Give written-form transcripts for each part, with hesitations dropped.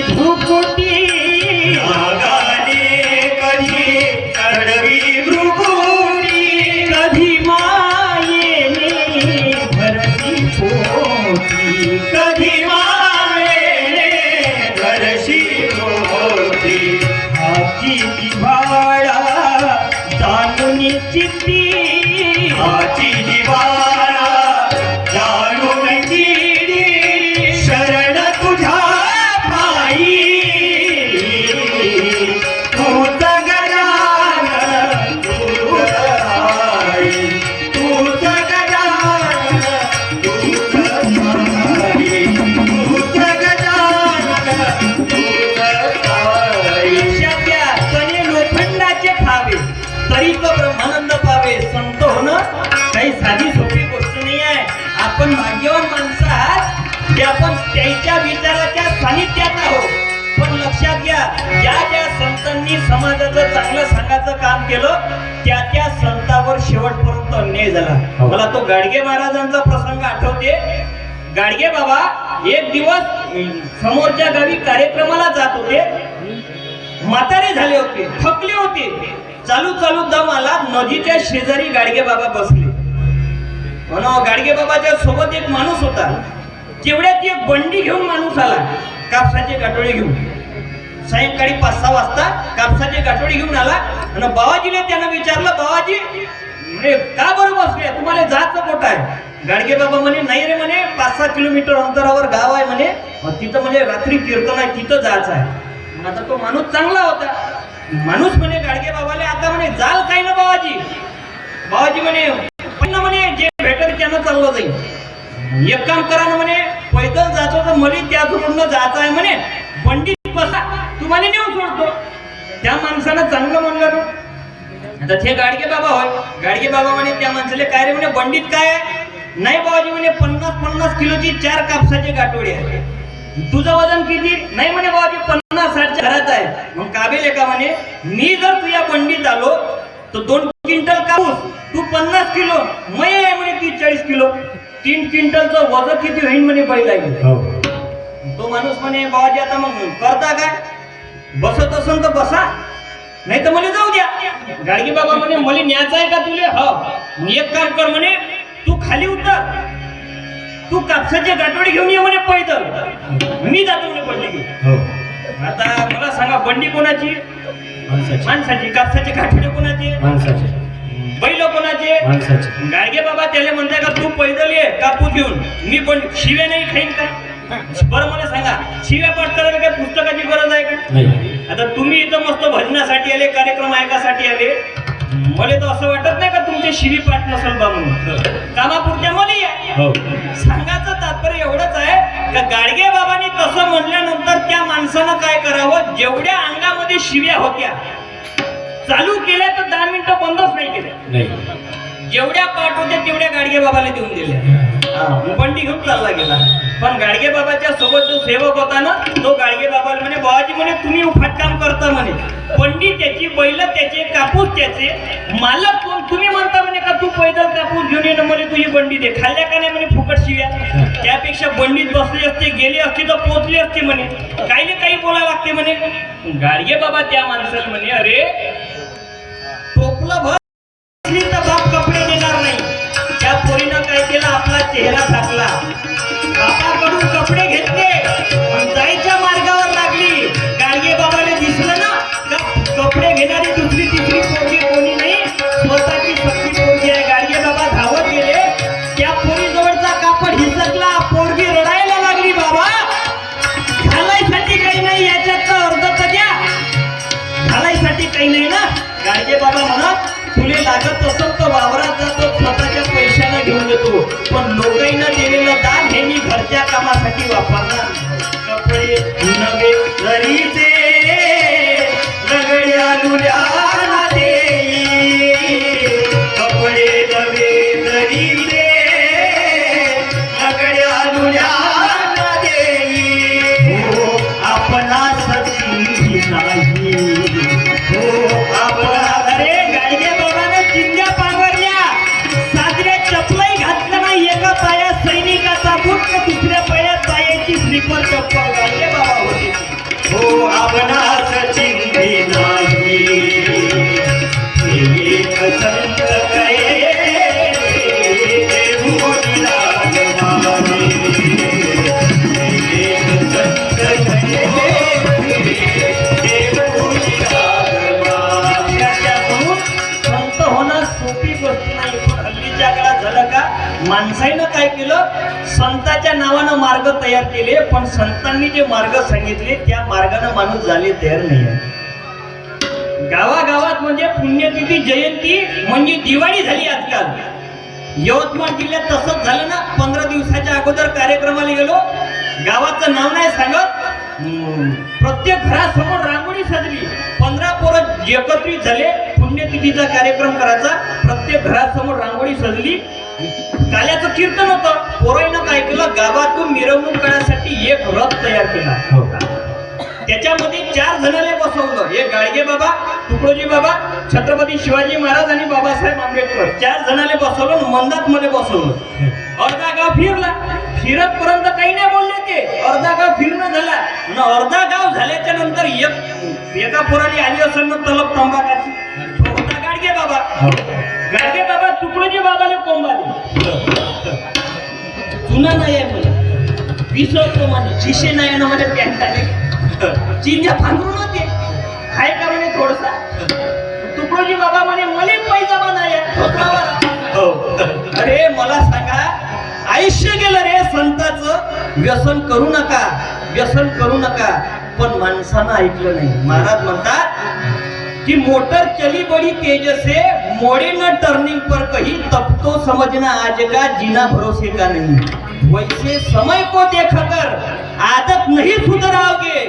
धुकुटी नागाने कधी कडवी भ्रुकुटी कधी मायेने भरती पोटी कधी मायेने भरशी पोटी आजी जिव्हाळा जाणून चित्ती आची जिव्हाळा जाणून किडी शरण तुझ्या पायी तूच गजानन तूच आई तूच गजानन तूच आई तूच गजानन तूच आई शक्या तने लोखंडाचे खावे तरी तो ब्रह्मानंद पावे. संत होणं काही साधी सोपी गोष्ट नाही आहे. आपण भाग्यवान माणसं आहात की आपण त्यांच्या विचाराच्या सानिध्यात आहोत. पण लक्षात घ्या, ज्या ज्या संतांनी समाजाचं चांगलं सांगायचं काम केलं त्या त्या संतावर शेवटपर्यंत अन्याय झाला. मला तो गाडगे महाराजांचा प्रसंग आठवते. गाडगे बाबा एक दिवस समोरच्या गावी कार्यक्रमाला जात होते. म्हातारे झाले होते, थकले होते. चालू चालू दम आला. नदीच्या शेजारी गाडगे बाबा बसले. म्हणून गाडगे बाबाच्या सोबत एक माणूस होता. तेवढ्यात एक बंडी घेऊन माणूस आला, कापसाचे गाठोडे घेऊन. सायंकाळी 5-6 वाजता कापसाचे गाठोडे घेऊन आला आणि बाबाजीने त्यानं विचारलं, बाबाजी म्हणे का बरं बसले, तुम्हाला जायचं कुठं आहे? गाडगे बाबा म्हणे नाही रे म्हणे, 5-6 किलोमीटर अंतरावर गाव आहे म्हणे, तिथं म्हणजे रात्री कीर्तन आहे, तिथं जायचं आहे. आता तो माणूस चांगला होता. माणूस म्हणे गाडगे बाबाले, आता म्हणे जाल काय ना बाबाजी? बाबाजी म्हणे पण म्हणे जे भेटेल त्यानं चाललं जाईल. एक काम करा ना म्हणे, पैदल जातो तर मला त्या रोडनं जायचं आहे म्हणे, बंडीत बसा, तुम्हाला नेऊन सोडतो. त्या माणसानं चांगलं म्हणलं ना. आता ते गाडगे बाबा होय. गाडगे बाबा म्हणे त्या माणसाले काय रे म्हणे, बंडीत काय आहे? नाही बाबाजी म्हणे 50-50 किलोची 4 कापसाचे गाठोडे आहे. तुझं वजन किती? नाही म्हणे बाबाजी 50-60 घरात आहे. मग काबेल का म्हणे, मी जर तुझ्या बंडीत आलो तर 2 क्विंटल कापूस, तू 50 किलो, मै आहे म्हणे 30-40 किलो, 3 क्विंटलचं वजन किती होईल म्हणे बैल आहे. तो माणूस म्हणे बाबाजी आता मग करता काय? बसत असेल तर बसा, नाही तर मला जाऊ द्या. गाडगे बाबा म्हणे मला न्यायचं आहे का तुले? हो. एक काम कर म्हणे, तू खाली उतर, तू कापसाचे गाठोडे घेऊन ये म्हणे पैदल, मी जातो म्हणे बंडी घेऊन. आता मला सांगा, बंडी कोणाची? माणसाची. कापसाचे गाठोडे कोणाचे? माणसाचे. बैल कोणाचे? माणसाचे. गाडगे बाबा त्याला म्हणताय का तू पैदल ये कापूस घेऊन, मी पण शिव्या नाही खाईन का? बरं मला सांगा, शिव्या पाठ करायला काय पुस्तकाची गरज आहे का? नाही. आता तुम्ही इथं मस्त भजनासाठी आले, कार्यक्रम ऐकासाठी आले, मला तर असं वाटत नाही का तुमचे शिवी पाठ नसेल बा म्हणून. कामापुरत्या मला या. सांगायचं तात्पर्य एवढंच आहे का गाडगे बाबांनी तसं म्हणल्यानंतर त्या माणसानं काय करावं, जेवढ्या अंगामध्ये शिव्या होत्या चालू केल्या तर 10 मिनिटं बंदच नाही केल्या. जेवढ्या पाठ होत्या तेवढ्या गाडगे बाबाला देऊन दिल्या. बंडी घेऊन चालला गेला. पण गाडगे बाबाच्या सोबत जो सेवक होता ना, तो गाडगे बाबाला म्हणे बाबाजी म्हणे तुम्ही उफाट काम करता म्हणे, बंडी त्याची, बैल त्याचे, कापूस त्याचे, मालक कोण? तुम्ही म्हणता म्हणे का तू पैदल कापूस घेऊन ये ना, म्हणे तुझी बंडी दे. खाल्ल्या का नाही म्हणे फुकट शिव्या? त्यापेक्षा बंडीत बसली असते, गेली असती तर पोचली असती म्हणे, काही ना काही बोलावं लागते म्हणे. गाडगे बाबा त्या माणसाला म्हणे, अरे टोपलं भर तर बाप कपडे देणार नाही. त्या पोरीनं काय केलं, आपला चेहरा झाकला, बापाकडून कपडे घेतले, पण जायच्या मार्गावर लागली. गाडगे बाबाला दिसलं ना का कपडे घेणारी दुसरी तिसरी पोरगी कोणी नाही, स्वतःची सक्ती पोरगी आहे. गाडगे बाबा धावत गेले, त्या पोरी जवळचा कापड हिसकला, पोरगी रडायला लागली. बाबा घालायसाठी काही नाही, याच्यात तर अर्ध तर द्या, घालायसाठी काही नाही ना. गाडगे बाबा म्हणत तुले लागत असेल तर वावरात जातो, स्वतःच्या पैशाने घेऊन येतो, पण लोकांना दिलेलं दान हे मी घरच्या कामासाठी वापरणार. कपडे नवे जरीचे रगड्या लुल्या देई, कपडे नवे जरीचे रगड्या लुल्या देई. हो आपला सती नाही, हो आपला. अरे गाडगे बाबाने चिंध्या पांघरल्या, साजऱ्या चपलाही घातल्या नाही. एका पायात सैनिकाचा बूट, दुसऱ्या पायात पायाची स्लीपर पुराईनं काय केलं, संताच्या नावानं मार्ग तयार केले, पण संतांनी जे मार्ग सांगितले त्या मार्गाने माणूस झाले तयार नाही आहे. गावागावात म्हणजे पुण्यतिथी जयंती म्हणजे दिवाळी झाली आजकाल. यवतमाळ जिल्ह्यात तसंच झालं ना. 15 दिवसाच्या अगोदर कार्यक्रमाला गेलो, गावाचं नाव नाही सांगत, प्रत्येक घरासमोर रांगोळी सजली. 15 पोरं एकत्रित झाले, पुण्यतिथीचा कार्यक्रम करायचा, प्रत्येक घरासमोर रांगोळी सजली. काल्याचं कीर्तन होतं. पोराईनं काय केलं, गावातून मिरवणूक करण्यासाठी एक रथ तयार केला. त्याच्यामध्ये 4 जणांना बसवलं. एक गाडगे बाबा, तुकडोजी बाबा, छत्रपती शिवाजी महाराज आणि बाबासाहेब आंबेडकर 4 जणांना बसवलं. मंदात मध्ये बसवलं. अर्धा गाव फिरला. फिरत पर्यंत काही नाही बोलले ते. अर्धा गाव फिरणं झाला. अर्धा गाव झाल्याच्या नंतर एका पोराली आली असेल ना तलब तंबाखाची. तो होता गाडगे बाबा. गाडगे बाबा तुकडोजी बाबाला कोंबाले. जुना नाही आहे मला, विसरतो म्हणे, शिशे नाही ना म्हणजे पॅन्टाने चिंध्या फांगरून होते. हाय का म्हणे थोडसा. तुकडोजी बाबा म्हणे मले पैजामा नाही आहे. अरे मला सांगा, आयुष्य गेलं रे संताचं. व्यसन करू नका, व्यसन करू नका. पण माणसानं ऐकलं नाही. महाराज म्हणतात कि मोटर चली बड़ी तेज से, मोड़े न टर्निंग पर कहीं, तब तो समझना आज का जीना भरोसे का नहीं. वैसे समय को देखकर आदत नहीं सुधराओगे,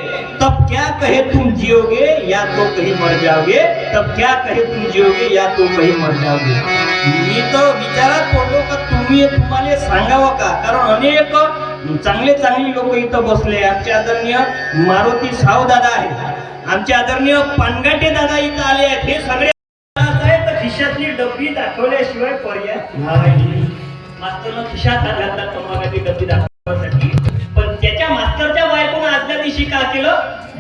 तब क्या कहे तुम जियोगे या तो कहीं मर जाओगे. तब क्या कहे तुम जियोगे या तो कहीं मर जाओगे. मी तर विचारात पडलो का तुम्हाला सांगावं का. कारण अनेक चांगली लोक इथं बसले. आमचे आदरणीय मारुती साव दादा आहे, आमचे आदरणीय पानगाटे दादा इथं आले आहेत. हे सगळे खिशातली डब्बी दाखवल्याशिवाय पर्याय नाही. मास्तरनं खिशात घातला तंबाखाची डब्बी दाखवण्यासाठी. पण त्याच्या मास्तरच्या बायकोनं आदल्या दिवशी काय केलं,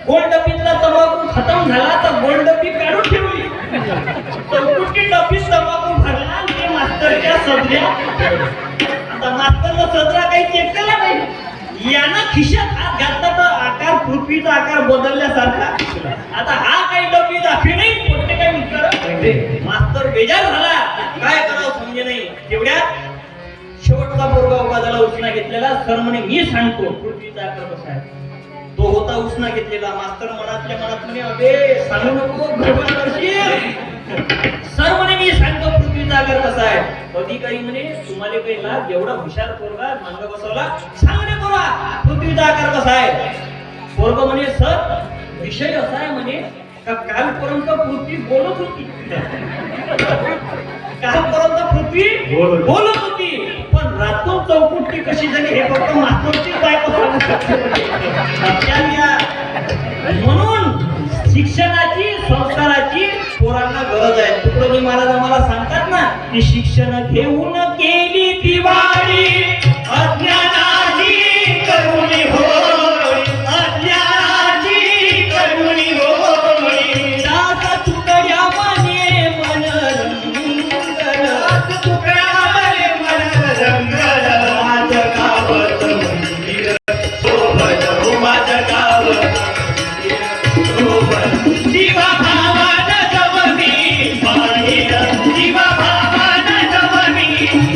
गोल डब्बीतला तंबाखू खतम झाला तर गोल डब्बी काढून ठेवली. चौकुटी डब्बीत तंबाखू भरला आणि ते मास्तरच्या सदऱ्या. आता मास्तरनं सदरा काही चेक केला नाही. यानं खिशात हात घातला तर आकार, पृथ्वीचा आकार बदलल्यासारखा. आता हा काही डब्बी दाखवी नाही, कोणते काही उत्तर. मास्तर बेजार झाला, काय करावं समजे नाही. तेवढ्यात शेवटचा पोरगा उभा झाला, उष्णा घेतलेला. सर म्हणे मी सांगतो पृथ्वीचा आकार कसा आहे. तो होता उष्णा घेतलेला. मास्तर मनातल्या मनात म्हणे अबे सांगू नको, गडबड करशील. सर म्हणे मी सांगतो पृथ्वीचा आकार कसा आहे. अधिकारी म्हणे तुम्हाला काही लाभ, एवढा हुशार पोरगा मांग बसवला, सांगणे पोरा पृथ्वीचा आकार कसा आहे. पोरगा म्हणे सर विषय असा आहे म्हणे का कालपर्यंत पृथ्वी बोलत होती. कालपर्यंत पृथ्वी बोलत होती, पण रातोर चौकुटी कशी झाली हे फक्त मास्तरची बायको सांगू शकते. म्हणून शिक्षणाची, संस्काराची पोरांना गरज आहे. तुकडोजी महाराज आम्हाला सांगतात ना की शिक्षण घेऊन केली दिवाळी, अज्ञानाची करुणी होळी, अज्ञानाची करुणी होळी. दास तुकड्या माने मन रंगल, दास तुकड्या माने मन रंगल. माझ गावत मंदिर शोभत, माझ गावत जीवा भावान जवनी पाहिल, जीवा भावान जवनी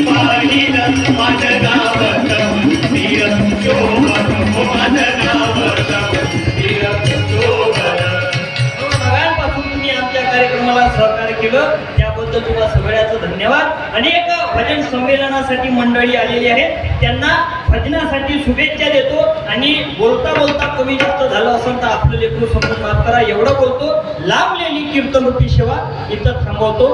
पाहिल. माझ गावत मंदिर शोभत, माझ गावत मंदिर शोभत. सगळ्यांपासून तुम्ही आमच्या कार्यक्रमाला सहकार्य केलं त्याबद्दल तुम्हाला सगळ्याचं धन्यवाद. अनेक भजन संमेलनासाठी मंडळी आलेली आहेत, त्यांना भजनासाठी शुभेच्छा देतो. आणि बोलता बोलता कमी जास्त झालं असेल तर आपलं लेकरू समजून माफ करा. एवढं बोलतो. लांबलेली कीर्तनरूपी सेवा इथं थांबवतो.